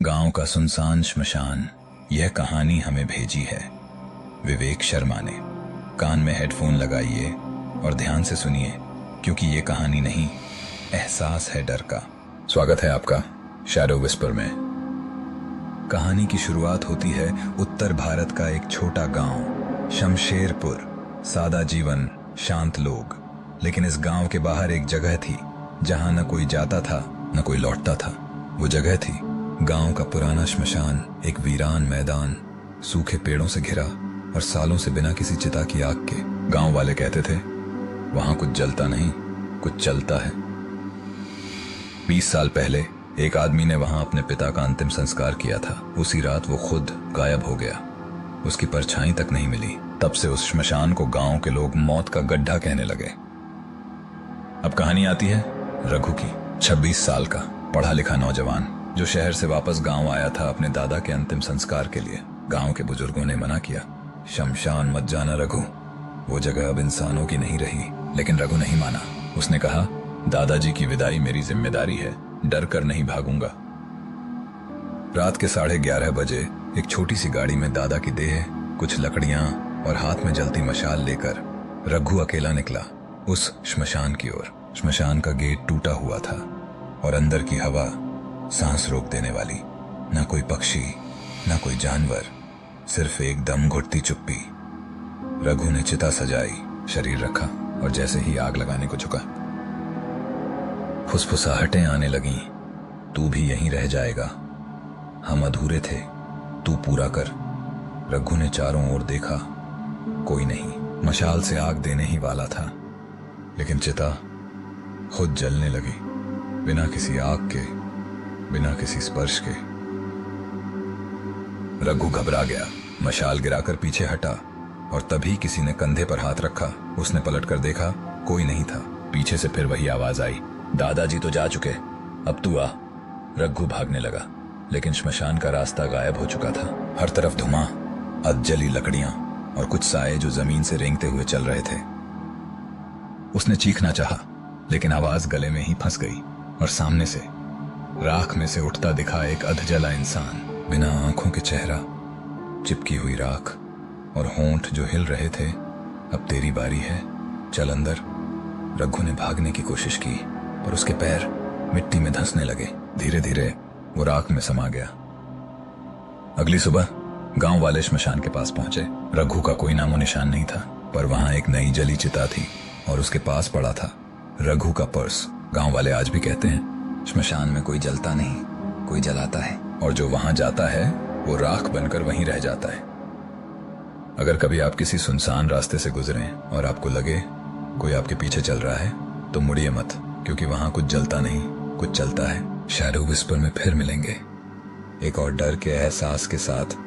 गांव का सुनसान श्मशान, यह कहानी हमें भेजी है विवेक शर्मा ने। कान में हेडफोन लगाइए और ध्यान से सुनिए, क्योंकि ये कहानी नहीं, एहसास है डर का। स्वागत है आपका शैडो विस्पर में। कहानी की शुरुआत होती है उत्तर भारत का एक छोटा गांव शमशेरपुर। सादा जीवन, शांत लोग। लेकिन इस गांव के बाहर एक जगह थी जहां न कोई जाता था न कोई लौटता था। वो जगह थी गांव का पुराना श्मशान, एक वीरान मैदान, सूखे पेड़ों से घिरा और सालों से बिना किसी चिता की आग के। गांव वाले कहते थे वहां कुछ जलता नहीं, कुछ चलता है। 20 साल पहले एक आदमी ने वहां अपने पिता का अंतिम संस्कार किया था। उसी रात वो खुद गायब हो गया, उसकी परछाई तक नहीं मिली। तब से उस श्मशान को गांव के लोग मौत का गड्ढा कहने लगे। अब कहानी आती है रघु की। 26 साल का पढ़ा लिखा नौजवान जो शहर से वापस गांव आया था अपने दादा के अंतिम संस्कार के लिए। गांव के बुजुर्गों ने मना किया, शमशान मत जाना रघु, वो जगह अब इंसानों की नहीं रही। लेकिन रघु नहीं माना। उसने कहा, दादाजी की विदाई मेरी जिम्मेदारी है, डर कर नहीं भागूंगा। रात के 11:30 बजे एक छोटी सी गाड़ी में दादा की देह, कुछ लकड़ियां और हाथ में जलती मशाल लेकर रघु अकेला निकला उस श्मशान की ओर। श्मशान का गेट टूटा हुआ था और अंदर की हवा सांस रोक देने वाली। ना कोई पक्षी, ना कोई जानवर, सिर्फ एक दम घुटती चुप्पी। रघु ने चिता सजाई, शरीर रखा और जैसे ही आग लगाने को झुका, फुसफुसाहटें आने लगीं। तू भी यहीं रह जाएगा, हम अधूरे थे, तू पूरा कर। रघु ने चारों ओर देखा, कोई नहीं। मशाल से आग देने ही वाला था, लेकिन चिता खुद जलने लगी, बिना किसी आग के, बिना किसी स्पर्श के। रघु घबरा गया, मशाल गिराकर पीछे हटा और तभी किसी ने कंधे पर हाथ रखा। उसने पलटकर देखा, कोई नहीं था। पीछे से फिर वही आवाज आई, दादाजी तो जा चुके, अब तू आ। रघु भागने लगा, लेकिन श्मशान का रास्ता गायब हो चुका था। हर तरफ धुआं, अधजली लकड़ियां और कुछ साए जो जमीन से रेंगते हुए चल रहे थे। उसने चीखना चाहा, लेकिन आवाज गले में ही फंस गई और सामने से राख में से उठता दिखा एक अधजला इंसान, बिना आंखों के चेहरा, चिपकी हुई राख और होंठ जो हिल रहे थे। अब तेरी बारी है, चल अंदर। रघु ने भागने की कोशिश की, पर उसके पैर मिट्टी में धंसने लगे। धीरे धीरे वो राख में समा गया। अगली सुबह गांव वाले श्मशान के पास पहुंचे। रघु का कोई नामो निशान नहीं था, पर वहां एक नई जली चिता थी और उसके पास पड़ा था रघु का पर्स। गांव वाले आज भी कहते हैं, श्मशान में कोई जलता नहीं, कोई जलाता है, और जो वहां जाता है वो राख बनकर वहीं रह जाता है। अगर कभी आप किसी सुनसान रास्ते से गुजरें और आपको लगे कोई आपके पीछे चल रहा है, तो मुड़िए मत, क्योंकि वहां कुछ जलता नहीं, कुछ चलता है। शैडो विस्पर में फिर मिलेंगे, एक और डर के एहसास के साथ।